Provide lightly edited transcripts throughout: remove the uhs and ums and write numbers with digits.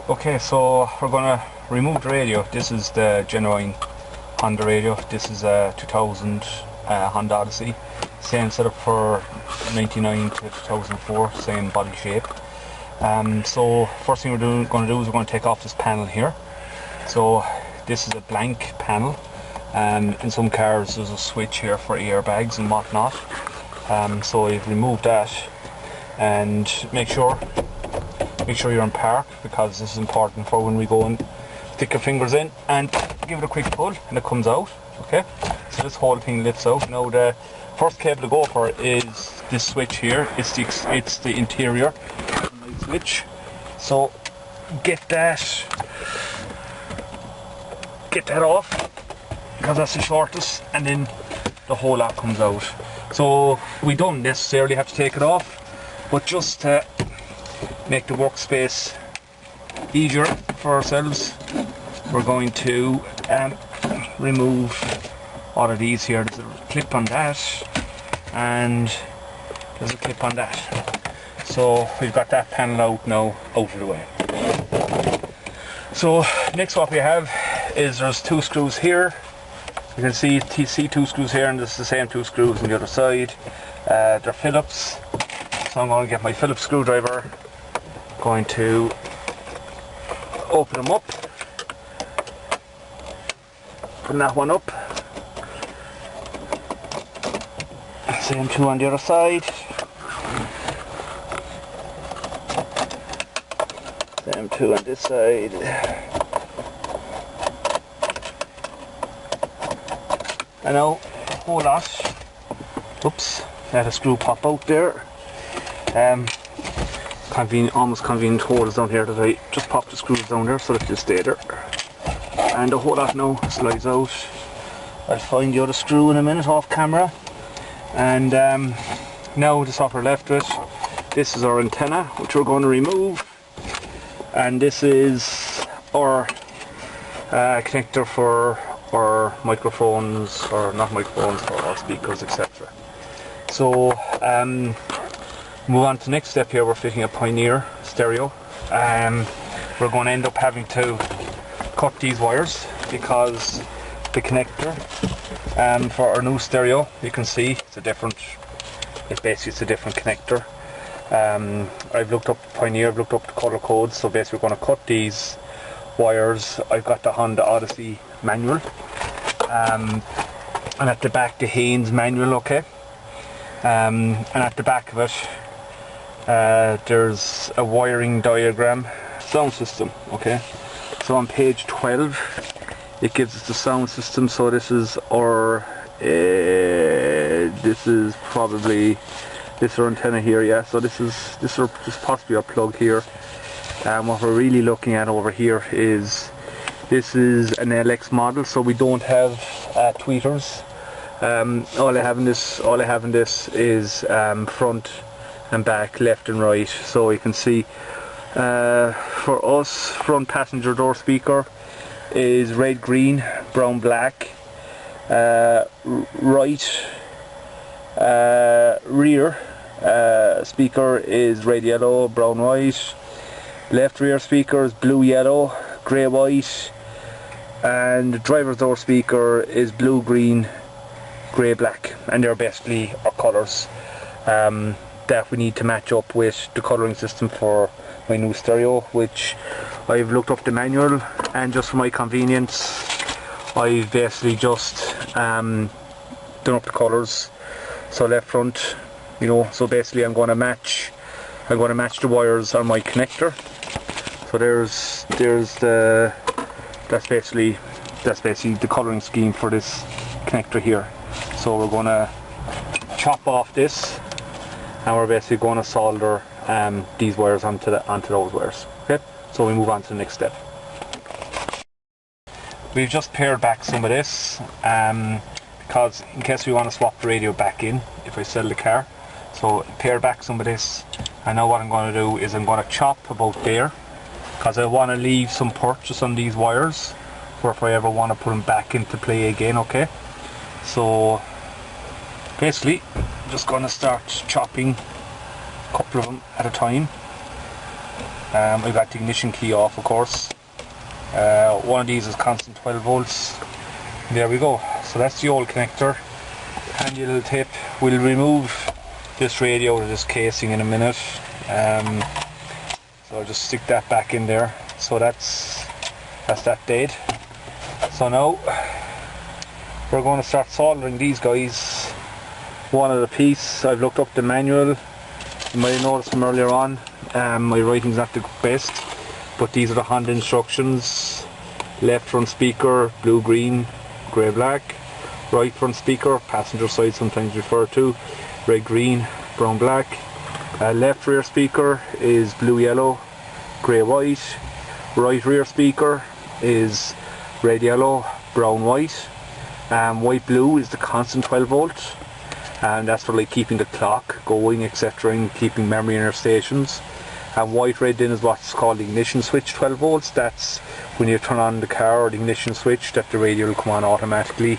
Okay, so we're going to remove the radio. This is the genuine Honda radio. This is a 2000 Honda Odyssey. Same setup for 99 to 2004, same body shape. So first thing we're going to do is we're going to take off this panel here. So this is a blank panel. In some cars there's a switch here for airbags and whatnot. So I've removed that, and make sure you're in park, because this is important for when we go and stick your fingers in and give it a quick pull and it comes out. Okay, so this whole thing lifts out. Now the first cable to go for is this switch here. It's the interior light switch. So get that off, because that's the shortest, and then the whole lot comes out. So we don't necessarily have to take it off, but just to make the workspace easier for ourselves, we're going to remove all of these here. There's a clip on that, and there's a clip on that. So we've got that panel out now, out of the way. So next what we have is there's two screws here. You can see two screws here, and this is the same two screws on the other side. They're Phillips. So I'm going to get my Phillips screwdriver, going to open them up, putting that one up, same two on the other side, same two on this side, and now whole lot. Oops, let a screw pop out there. Almost convenient holes down here that I just popped the screws down there so that they'll stay there. And the whole lot now slides out. I'll find the other screw in a minute off camera. And now this what we're left with. This is our antenna, which we're going to remove. And this is our connector for our microphones, or not microphones, for our speakers, etc. So move on to the next step here. We're fitting a Pioneer stereo. We're going to end up having to cut these wires, because the connector for our new stereo, you can see it's a different connector. I've looked up Pioneer, I've looked up the color codes, so basically we're going to cut these wires. I've got the Honda Odyssey manual, and at the back the Haynes manual, okay. And at the back of it there's a wiring diagram, sound system, okay. So on page 12 it gives us the sound system. So this is our this is our antenna here, yeah. So this is possibly our plug here. What we're really looking at over here is, this is an LX model, so we don't have tweeters. All I have in this is front and back, left and right. So you can see for us, front passenger door speaker is red, green, brown, black. Right rear speaker is red, yellow, brown, white. Left rear speaker is blue, yellow, grey, white. And the driver's door speaker is blue, green, grey, black. And they're basically our colours that we need to match up with the colouring system for my new stereo, which I've looked up the manual, and just for my convenience I've basically just done up the colours. So left, front, you know, so basically I'm going to match the wires on my connector. So that's basically the colouring scheme for this connector here. So we're going to chop off this, and we're basically going to solder these wires onto those wires. Okay, so we move on to the next step. We've just pared back some of this because in case we want to swap the radio back in if I sell the car. So pare back some of this, and now what I'm going to do is I'm going to chop about there, because I want to leave some purchase on these wires for if I ever want to put them back into play again, okay? So basically I'm just going to start chopping a couple of them at a time. I've got the ignition key off, of course. One of these is constant 12 volts. There we go. So that's the old connector. Handy little tip. We'll remove this radio out of this casing in a minute. So I'll just stick that back in there. So that's that dead. So now we're going to start soldering these guys one at a piece. I've looked up the manual. You might have noticed from earlier on, my writing's not the best, but these are the Honda instructions. Left front speaker, blue, green, grey, black. Right front speaker, passenger side sometimes referred to, red, green, brown, black. Left rear speaker is blue, yellow, grey, white. Right rear speaker is red, yellow, brown, white. White, blue is the constant 12 volt, and that's for like keeping the clock going, etc., and keeping memory in our stations. And white, red then is what's called the ignition switch, 12 volts. That's when you turn on the car or the ignition switch, that the radio will come on automatically.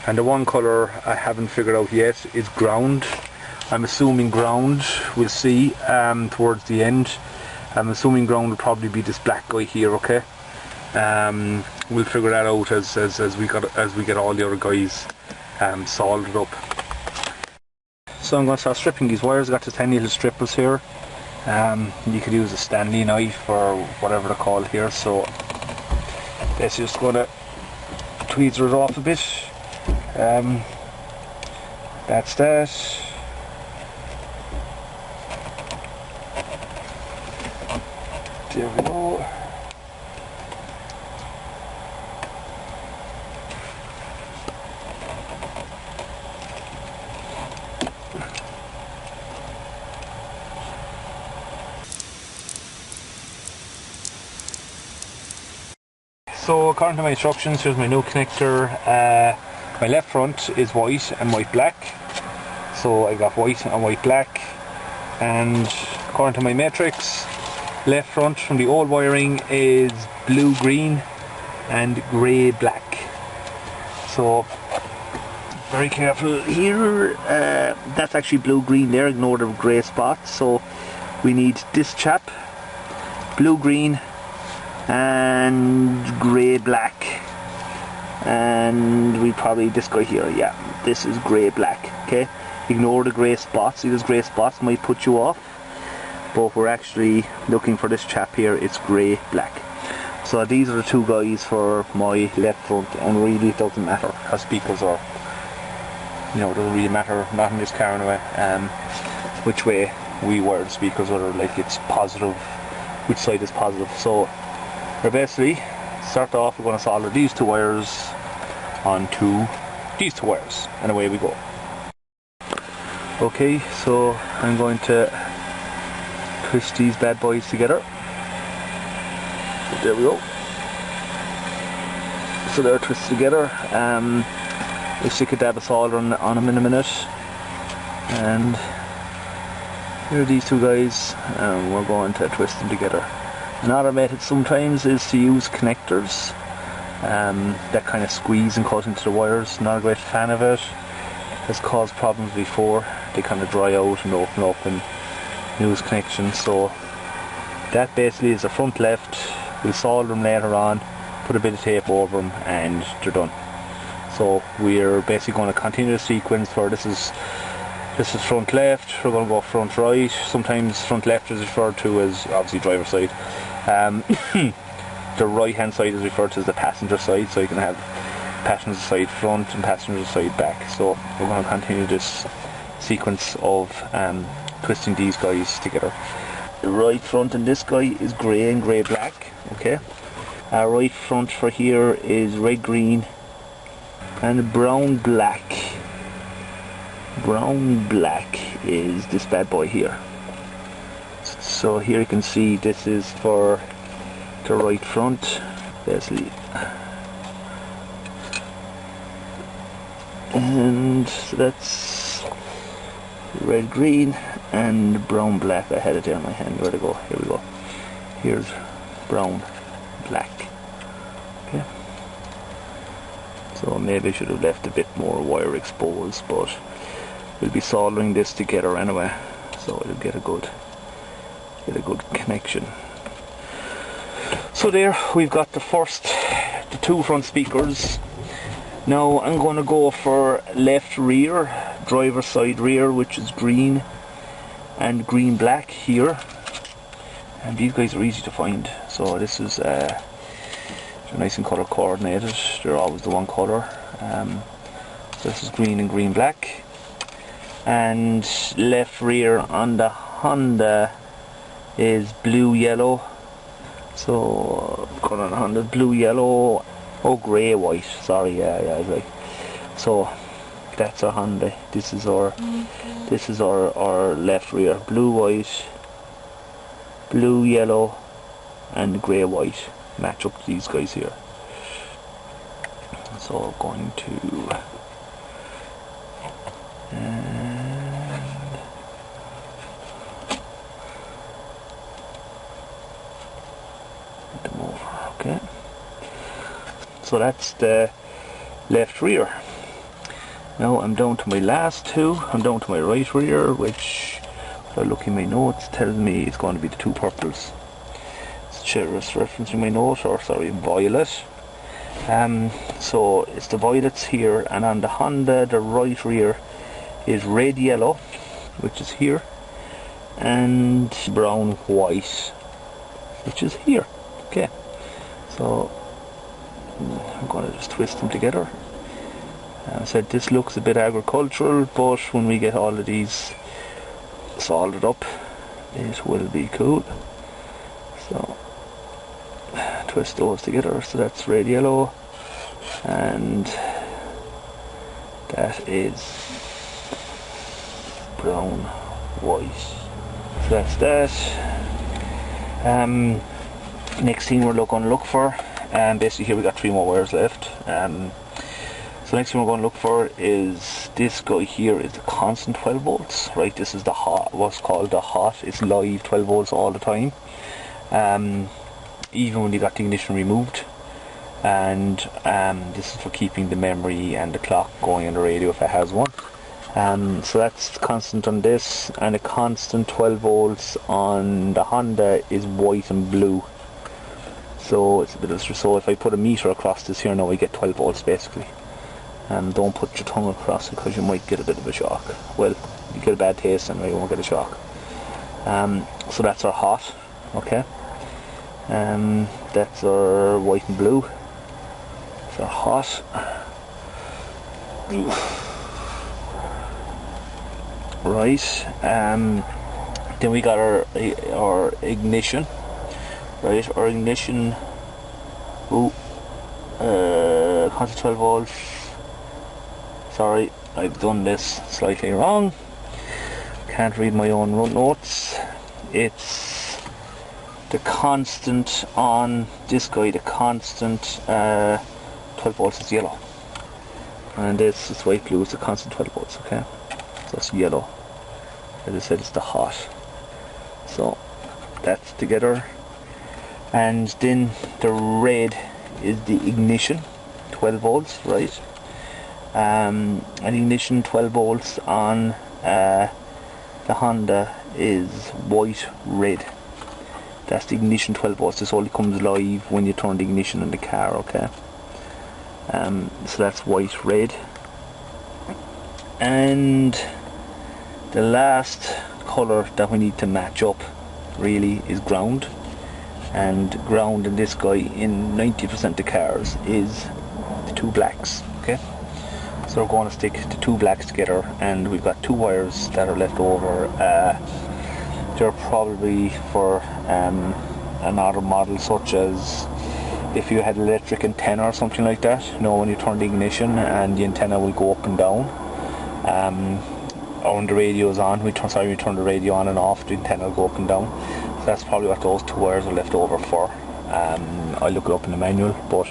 And the one colour I haven't figured out yet is ground. I'm assuming ground, we'll see towards the end. I'm assuming ground will probably be this black guy here, okay? We'll figure that out as we get all the other guys soldered up. So I'm going to start stripping these wires. I've got the tiny little strippers here. You could use a Stanley knife or whatever they're called here. So basically just going to tweezer it off a bit. That's that. There we go. So according to my instructions, here's my new connector. My left front is white and white black. So I got white and white black. And according to my matrix, left front from the old wiring is blue, green and grey, black. So very careful here. That's actually blue, green there, ignore the grey spots. So we need this chap, blue, green and grey, black. And we probably, this guy here, yeah, this is grey, black, okay? Ignore the grey spots. See, those grey spots might put you off, but we're actually looking for this chap here. It's grey, black. So these are the two guys for my left front, and really it doesn't matter how speakers are, you know, it doesn't really matter, not in this car anyway, which way we wire the speakers, whether like it's positive, which side is positive. So we're basically start off, we're going to solder these two wires onto these two wires, and away we go. Okay, so I'm going to twist these bad boys together. There we go. So they're twisted together. We'll stick a dab of solder on them in a minute. And here are these two guys, and we're going to twist them together. Another method sometimes is to use connectors that kind of squeeze and cut into the wires. Not a great fan of it. Has caused problems before. They kind of dry out and open up and lose connection. So that basically is the front left. We'll solder them later on, put a bit of tape over them, and they're done. So we're basically going to continue the sequence where this is front left, we're going to go front right. Sometimes front left is referred to as obviously driver's side. The right hand side is referred to as the passenger side, so you can have passenger side front and passenger side back. So we're going to continue this sequence of twisting these guys together. The right front in this guy is grey and grey black, okay. Our right front for here is red green and brown black. Brown black is this bad boy here. So here you can see this is for the right front, basically. And so that's red green and brown black. I had it there in my hand. Where'd it go? Here we go. Here's brown black. Okay. So maybe I should have left a bit more wire exposed, but we'll be soldering this together anyway, so it'll get a good connection. So there we've got the two front speakers. Now I'm going to go for left rear, driver side rear, which is green and green black here. And these guys are easy to find. So this is they're nice and colour coordinated. They're always the one colour. So this is green and green black. And left rear on the Honda is blue yellow. So colour on the Honda blue yellow. Oh, grey white. Sorry, yeah, right. So that's our Honda. This is our left rear. Blue white, blue yellow, and grey white. Match up to these guys here. So going to put them over. Okay. So that's the left rear. Now I'm down to my last two. I'm down to my right rear, which, if I look in my notes, tells me it's going to be the two purples. It's just referencing my note, or sorry, violet. So it's the violets here, and on the Honda, the right rear is red yellow, which is here, and brown white, which is here. Okay, so I'm going to just twist them together. I said this looks a bit agricultural, but when we get all of these soldered up, it will be cool. So twist those together. So that's red yellow, and that is brown white. So that's that. Next thing we're going to look for, basically here we got 3 more wires left. So next thing we're going to look for is this guy here, is the constant 12 volts, right? This is the hot, what's called the hot. It's live 12 volts all the time, even when you got the ignition removed. And this is for keeping the memory and the clock going on the radio if it has one. So that's constant on this, and the constant 12 volts on the Honda is white and blue. So it's a bit of, so if I put a meter across this here now, I get 12 volts basically. Don't put your tongue across it, because you might get a bit of a shock. Well, you get a bad taste and you won't get a shock. So that's our hot, okay. That's our white and blue. That's our hot. Right. Then we got our ignition. Right, our ignition. Constant 12 volts. Sorry, I've done this slightly wrong. Can't read my own notes. It's the constant on this guy, the constant 12 volts is yellow. And this is white blue, it's the constant 12 volts, okay? So it's yellow. As I said, it's the hot. So that's together. And then the red is the ignition, 12 volts, right? And ignition 12 volts on the Honda is white red. That's the ignition 12 volts. This only comes live when you turn the ignition in the car, okay? So that's white red. And the last colour that we need to match up really is ground. And ground in this guy in 90% of the cars is the 2 blacks, okay? So we're going to stick the 2 blacks together, and we've got 2 wires that are left over. They're probably for another model, such as if you had electric antenna or something like that. You know, when you turn the ignition and the antenna will go up and down. Or when the radio is on, we turn the radio on and off, the antenna will go up and down. So that's probably what those 2 wires are left over for. I'll look it up in the manual, but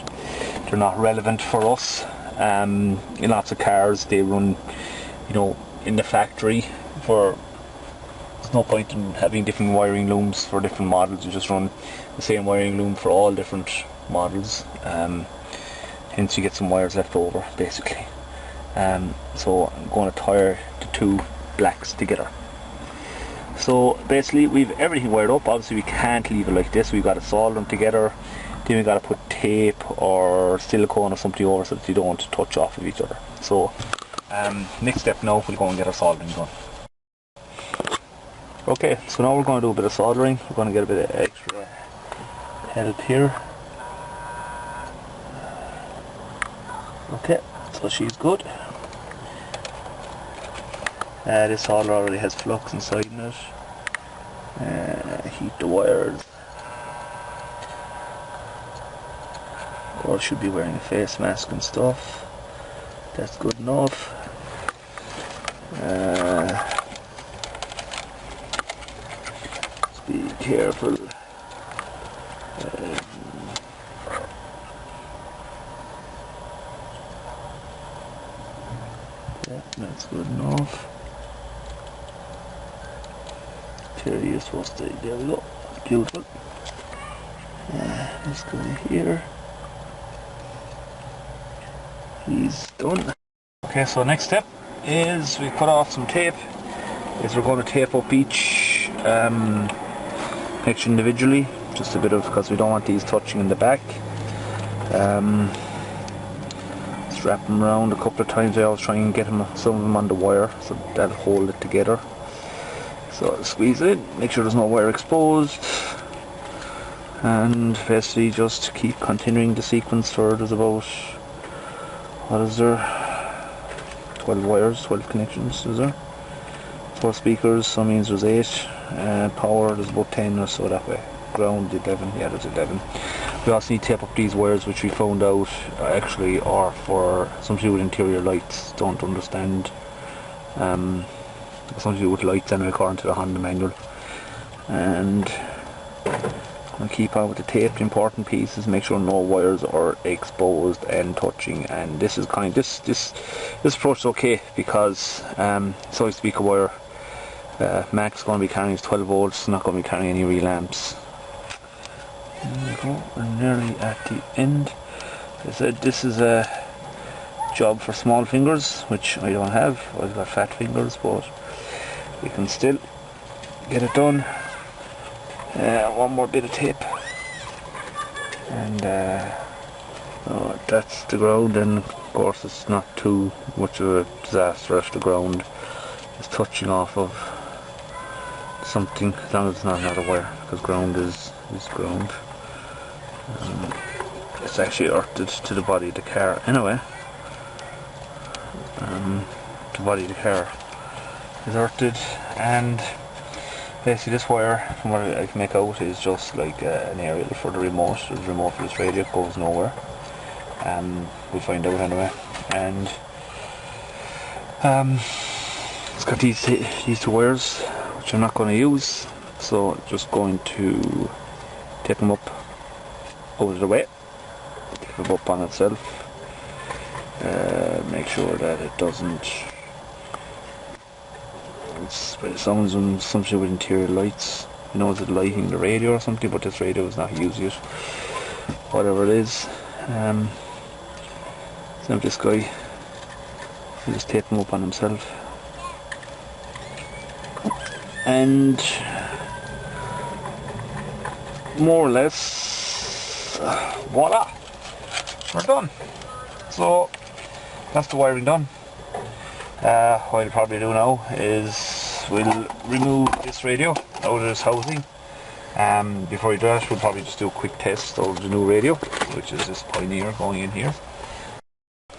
they're not relevant for us. In lots of cars they run, you know, in the factory. There's no point in having different wiring looms for different models. You just run the same wiring loom for all different models. Hence you get some wires left over basically. So I'm going to tie the 2 blacks together. So basically we've everything wired up. Obviously we can't leave it like this. We've got to solder them together. then we got to put tape or silicone or something over so that they don't touch off of each other. So next step now, we'll go and get our soldering done. Okay, so now we're going to do a bit of soldering. We're going to get a bit of extra help here. Okay, so she's good. This solder already has flux inside in it. Heat the wires. Of course, should be wearing a face mask and stuff. That's good enough. Just be careful. Yeah, that's good enough. Here you're supposed to. There we go. Beautiful. This guy here. He's done. Okay, so next step is we cut off some tape. We're going to tape up each connection individually, just a bit of, because we don't want these touching in the back. Strap them around a couple of times. I always try and get some of them on the wire so that'll hold it together. So squeeze it in, make sure there's no wire exposed, and basically just keep continuing the sequence for, there's about, what is there, 12 wires, 12 connections is there, 4 speakers, so means there's 8, power there's about 10 or so that way, ground 11, yeah there's 11. We also need to tape up these wires, which we found out actually are for something to do with interior lights. Don't understand something to do with lights anyway, according to the Honda manual. And I'll keep on with the tape. The important piece is make sure no wires are exposed and touching. And this is kind of this approach is okay because so speaker wire Max is going to be carrying is 12 volts, not going to be carrying any real amps. There we go, we're nearly at the end. As I said, this is a job for small fingers, which I don't have. I've got fat fingers, but we can still get it done. One more bit of tape, and that's the ground. And of course it's not too much of a disaster if the ground is touching off of something, as long as it's not another wire, because ground is ground. It's actually earthed to the body of the car anyway. The body of the car is earthed, and basically this wire, from what I can make out, is just like an aerial for the remote. The remote for this radio goes nowhere. We'll find out anyway. And it's got these 2 wires, which I'm not going to use, so just going to take them up out of the way, take it up on itself. Make sure that it doesn't. It sounds something with interior lights. You know, is it lighting the radio or something? But this radio is not used yet. Whatever it is. So this guy, I'll just tape him up on himself. And more or less, voila, we're done. So that's the wiring done. What I'll probably do now is we'll remove this radio out of this housing. Before we do that, we'll probably just do a quick test of the new radio, which is this Pioneer going in here.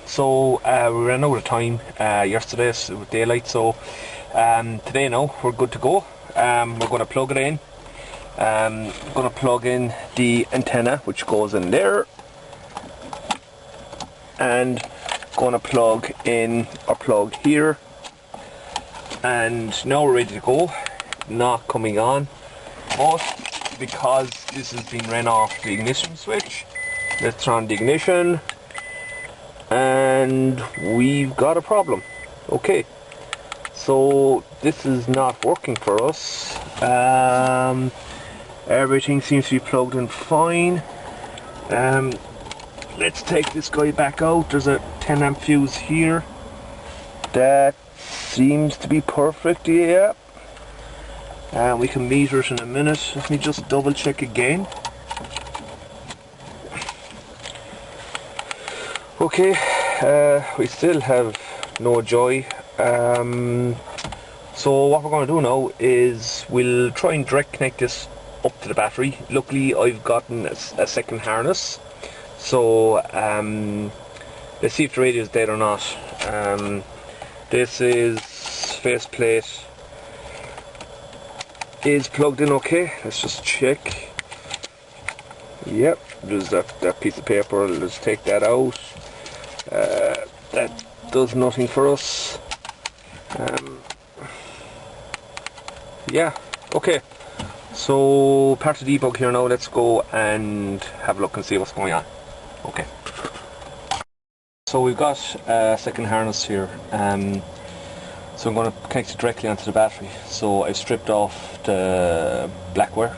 So we ran out of time yesterday with daylight, so today now we're good to go. We're going to plug it in. I'm going to plug in the antenna, which goes in there, and going to plug in our plug here, and now we're ready to go. Not coming on, but because this has been ran off the ignition switch, let's turn on the ignition, and we've got a problem. Okay, so this is not working for us. Everything seems to be plugged in fine. Let's take this guy back out. There's a 10 amp fuse here. That seems to be perfect, yeah. We can meter it in a minute. Let me just double check again. Okay, we still have no joy. So what we're going to do now is we'll try and direct connect this up to the battery. Luckily I've gotten a second harness, so let's see if the radio is dead or not. This is faceplate is plugged in okay. Let's just check. Yep, there's that piece of paper. Let's take that out. That does nothing for us. Yeah, okay. So part of the debug here now. Let's go and have a look and see what's going on. Okay. So we've got a second harness here. So I'm going to connect it directly onto the battery. So I've stripped off the black wire,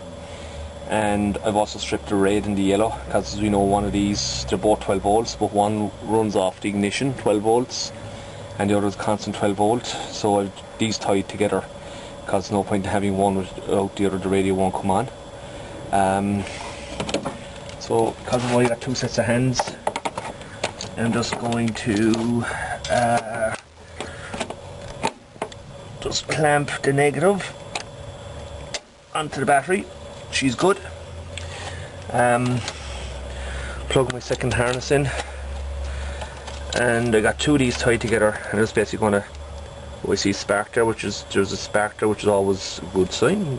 and I've also stripped the red and the yellow, because as we know, one of these, they're both 12 volts, but one runs off the ignition 12 volts and the other is constant 12 volts. So I've these tied together, because there's no point in having one without the other. The radio won't come on. So because I've only got two sets of hands, I'm just going to just clamp the negative onto the battery. She's good. Plug my second harness in, and I got two of these tied together, and it's basically going to, we see spark there, there's a spark there, which is always a good sign.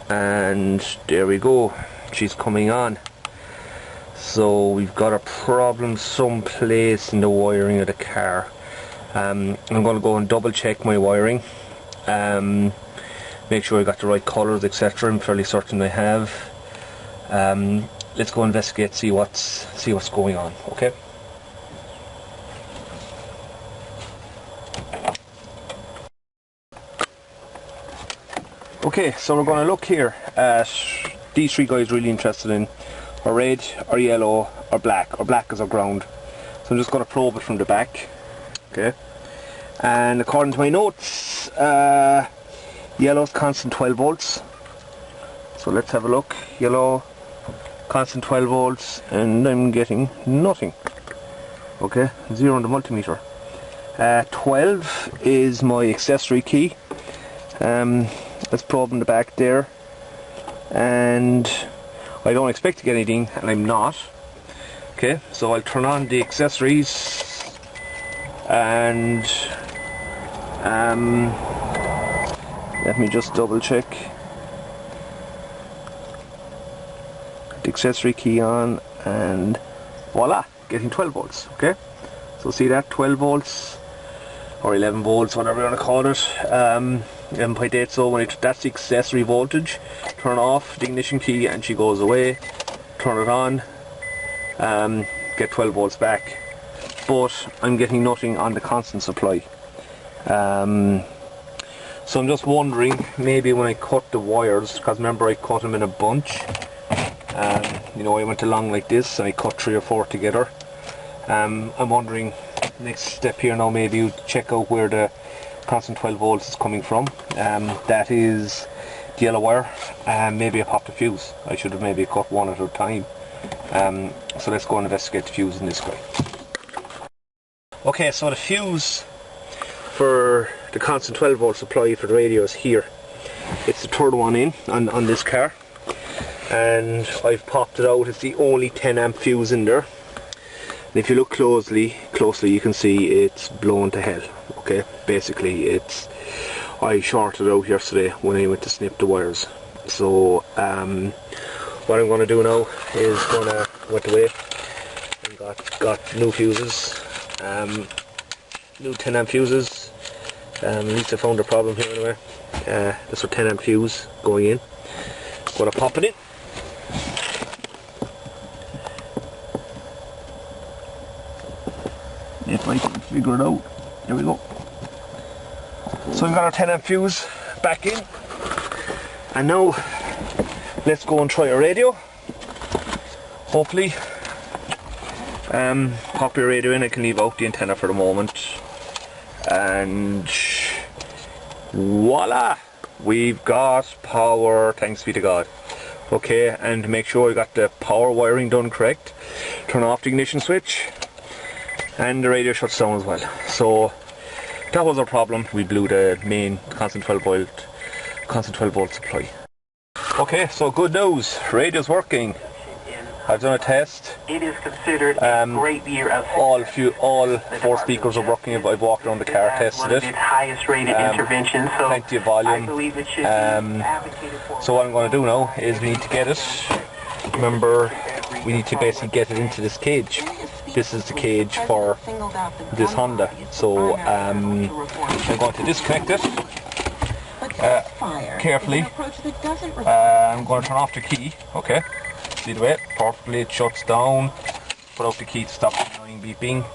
And there we go, she's coming on. So we've got a problem someplace in the wiring of the car. I'm going to go and double check my wiring, make sure I got the right colours, etc. I'm fairly certain I have. Let's go investigate, see what's going on. Okay. Okay, so we're going to look here at these three guys really interested in, or red, or yellow, or black is our ground. So I'm just going to probe it from the back. Okay, and according to my notes, yellow's constant 12 volts. So let's have a look. Yellow, constant 12 volts, and I'm getting nothing. Okay, 0 on the multimeter. 12 is my accessory key. Let's probe in the back there, and I don't expect to get anything, and I'm not. Okay, so I'll turn on the accessories, and let me just double check. The accessory key on, and voila, getting 12 volts. Okay, so see that, 12 volts or 11 volts, whatever you want to call it. 11.8. So when that's the accessory voltage. Turn off the ignition key and she goes away. Turn it on, get 12 volts back. But I'm getting nothing on the constant supply. So I'm just wondering, maybe when I cut the wires, because remember I cut them in a bunch. You know, I went along like this and I cut 3 or 4 together. I'm wondering, next step here now, maybe you check out where the constant 12 volts is coming from. That is the yellow wire. Maybe I popped a fuse. I should have maybe cut one at a time. So let's go and investigate the fuse in this guy. Okay, so the fuse for the constant 12 volt supply for the radio is here. It's the third one in on this car, and I've popped it out. It's the only 10 amp fuse in there. And if you look closely, you can see it's blown to hell. Okay, basically I shorted out yesterday when I went to snip the wires. So what I'm going to do now is went away and got new fuses, new 10 amp fuses. At least I found a problem here anyway. That's a 10 amp fuse going in. Going to pop it in. If I can figure it out. There we go. So we've got our 10 amp fuse back in, and now let's go and try a radio. Hopefully, pop your radio in. I can leave out the antenna for the moment, and voila, we've got power, thanks be to God. Okay, and make sure you got the power wiring done correct. Turn off the ignition switch, and the radio shuts down as well. So that was our problem. We blew the main constant 12 volt supply. Okay, so good news, radio's working. I've done a test. It is considered a great year of all 4 speakers are working. I've walked around the car, tested it. Highest rated intervention, so plenty of volume. I believe it should be advocated for. So what I'm going to do now is we need to get it. Remember, we need to basically get it into this cage. This is the cage for this Honda. So I'm going to disconnect it carefully. I'm going to turn off the key. Okay. See the way? Perfectly, it shuts down. Put out the key to stop the annoying beeping.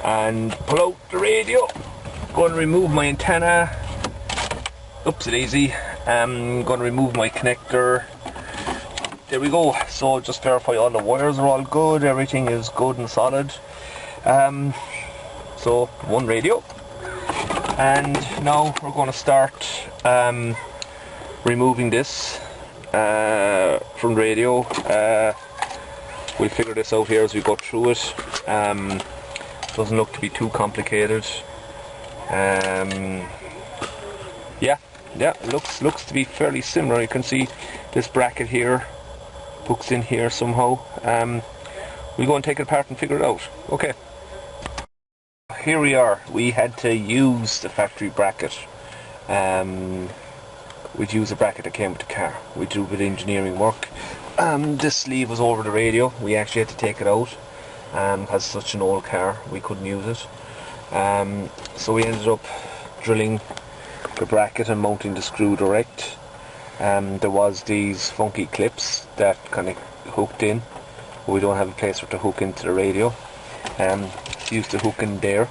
And pull out the radio. Going to remove my antenna. Oopsie daisy. I'm going to remove my connector. There we go. So just verify all the wires are all good. Everything is good and solid. So one radio. And now we're going to start removing this from the radio. We'll figure this out here as we go through it. Doesn't look to be too complicated. Yeah, it looks to be fairly similar. You can see this bracket here hooks in here somehow. We'll go and take it apart and figure it out. Okay. Here we are. We had to use the factory bracket. We'd use a bracket that came with the car. We do a bit of engineering work. This sleeve was over the radio. We actually had to take it out. Has such an old car, we couldn't use it. So we ended up drilling the bracket and mounting the screw direct. There was these funky clips that kind of hooked in. We don't have a place for it to hook into the radio. Used to hook in there,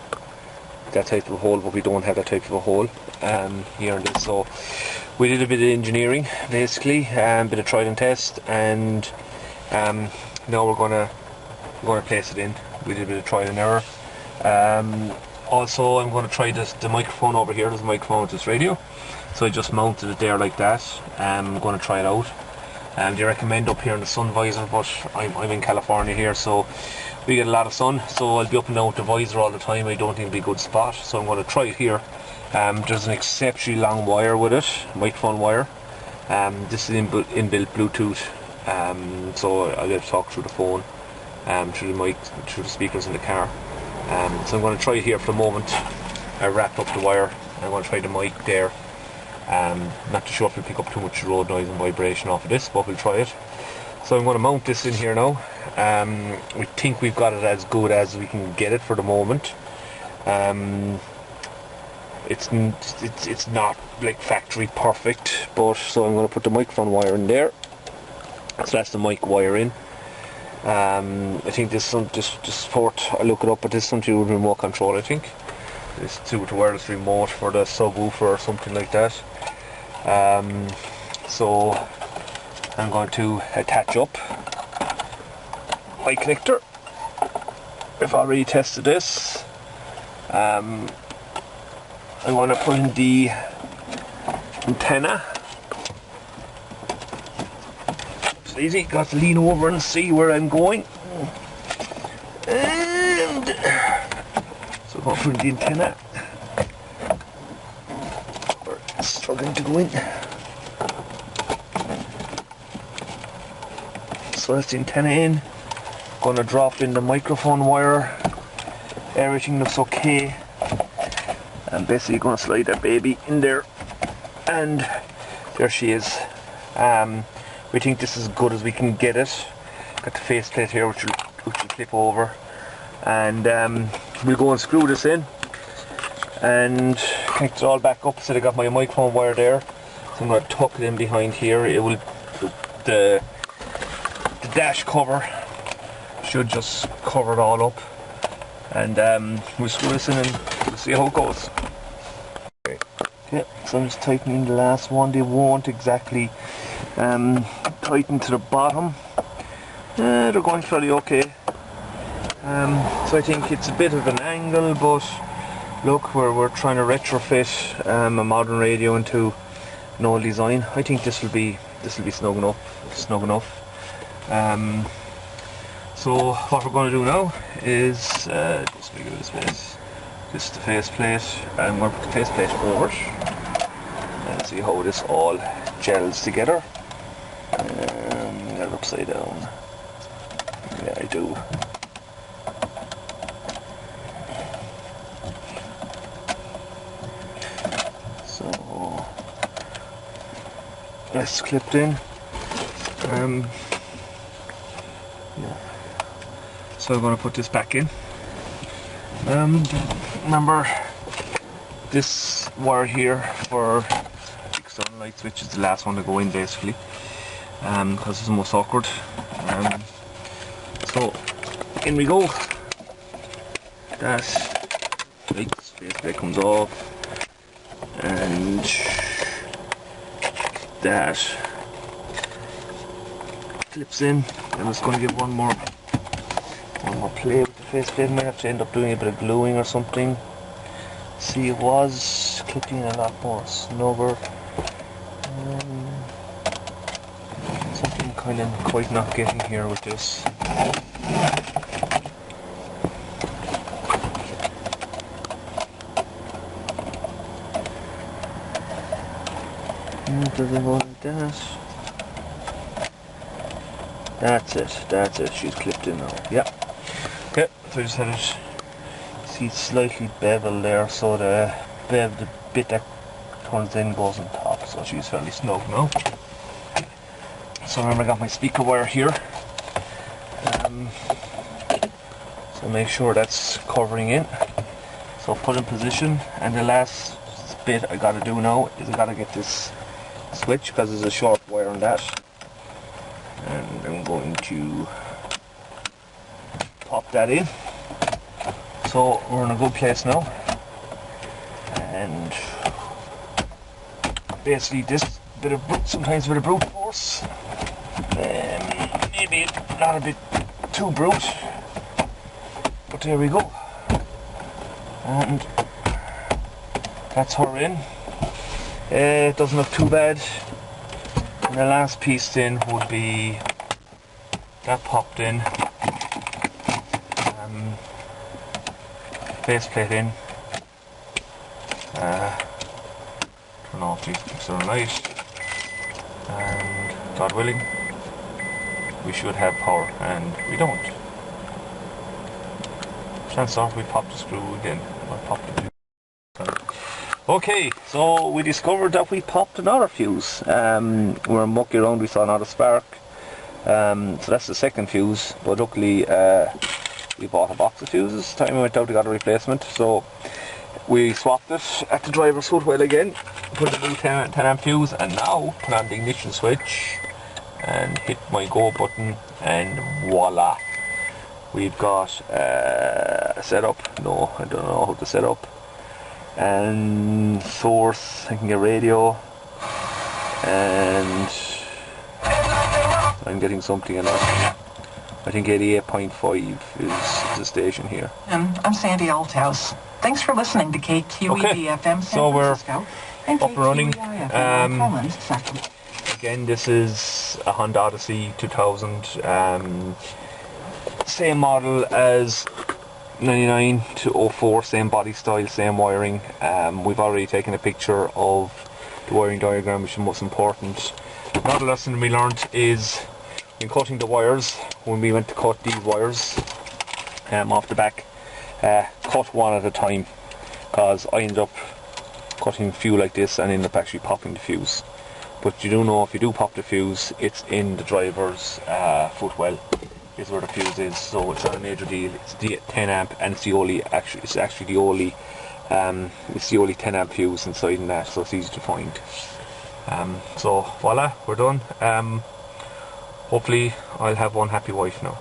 that type of hole, but we don't have that type of a hole here and there. So we did a bit of engineering, basically, a bit of trial and test, and now we're gonna place it in. We did a bit of trial and error. Also, I'm going to try the microphone over here. There's a microphone with this radio, so I just mounted it there like that. I'm going to try it out. They recommend up here in the sun visor, but I'm in California here, so we get a lot of sun, so I'll be up and down with the visor all the time. I don't think it'll be a good spot, so I'm going to try it here. There's an exceptionally long wire with it, microphone wire. This is inbuilt Bluetooth, so I'll get to talk through the phone, through the mic, through the speakers in the car. So I'm going to try it here for the moment. I wrapped up the wire. I'm going to try the mic there. Not too sure if we'll pick up too much road noise and vibration off of this, but we'll try it. So I'm going to mount this in here now. We think we've got it as good as we can get it for the moment. It's not like factory perfect, but so I'm going to put the microphone wire in there. So that's the mic wire in. I think this one, just port, I look it up, but this is something with remote control, I think. This is with a wireless remote for the subwoofer or something like that. So I'm going to attach up my connector. I've already tested this. I'm going to put in the antenna. It's easy, got to lean over and see where I'm going. And so I'm going to put in the antenna. We're struggling to go in. So that's the antenna in. Going to drop in the microphone wire. Everything looks okay. I'm basically going to slide that baby in there, and there she is. We think this is as good as we can get it. Got the faceplate here which will clip over, and we'll go and screw this in and connect it all back up. So I got my microphone wire there, so I'm going to tuck it in behind here. It will, the dash cover should just cover it all up, and we'll screw this in and we'll see how it goes. Okay, so I'm just tightening the last one. They won't exactly tighten to the bottom. They're going fairly okay. So I think it's a bit of an angle, but look, we're trying to retrofit a modern radio into an old design. I think this will be snug enough. So what we're going to do now is just bigger this bit. This is the faceplate, and we're going to put the faceplate over it and see how this all gels together. Get it upside down. Yeah, I do. So that's clipped in. Yeah. So I'm going to put this back in. Remember this wire here for external light switch is the last one to go in basically, because it's the most awkward. So in we go. That faceplate comes off, and that clips in. I'm just going to give one more play with the faceplate. Might have to end up doing a bit of gluing or something. See, it was clipping a lot more snugger. Something kind of quite not getting here with this. Does it go like that? That's it, she's clipped in now. Yeah. Okay, so I just had it, see it's slightly beveled there, so the bit that turns in goes on top, so she's fairly snug now. So remember I got my speaker wire here. So make sure that's covering in. So put in position, and the last bit I gotta do now is I gotta get this switch, because there's a short wire on that. And I'm going to pop that in. So we're in a good place now. And basically this bit of sometimes a bit of brute force. Maybe not a bit too brute. But there we go. And that's her in. It doesn't look too bad. And the last piece in would be that popped in, faceplate in, turn off the external light, and God willing we should have power, and we don't. Chances are we pop the screw again, or pop the fuse. Okay, so we discovered that we popped another fuse. We were mucking around, we saw another spark. So that's the second fuse, but luckily we bought a box of fuses. Time we went out, we got a replacement. So we swapped it at the driver's footwell again, put the new 10 amp fuse, and now put on the ignition switch and hit my go button, and voila! We've got a setup. No, I don't know how to set up. And source, I can get radio, and I'm getting something in that. I think 88.5 is the station here. And I'm Sandy Althouse. Thanks for listening to KQED-FM so we're Francisco up and running. Exactly. Again, this is a Honda Odyssey 2000. Same model as 99 to 04, same body style, same wiring. We've already taken a picture of the wiring diagram, which is the most important. Another lesson we learned is in cutting the wires, when we went to cut these wires off the back, cut one at a time, because I ended up cutting a few like this and ended up actually popping the fuse. But you do know, if you do pop the fuse, it's in the driver's footwell is where the fuse is, so it's not a major deal. It's the 10 amp, and it's the only 10 amp fuse inside in that, so it's easy to find. So voila, we're done. Hopefully I'll have one happy wife now.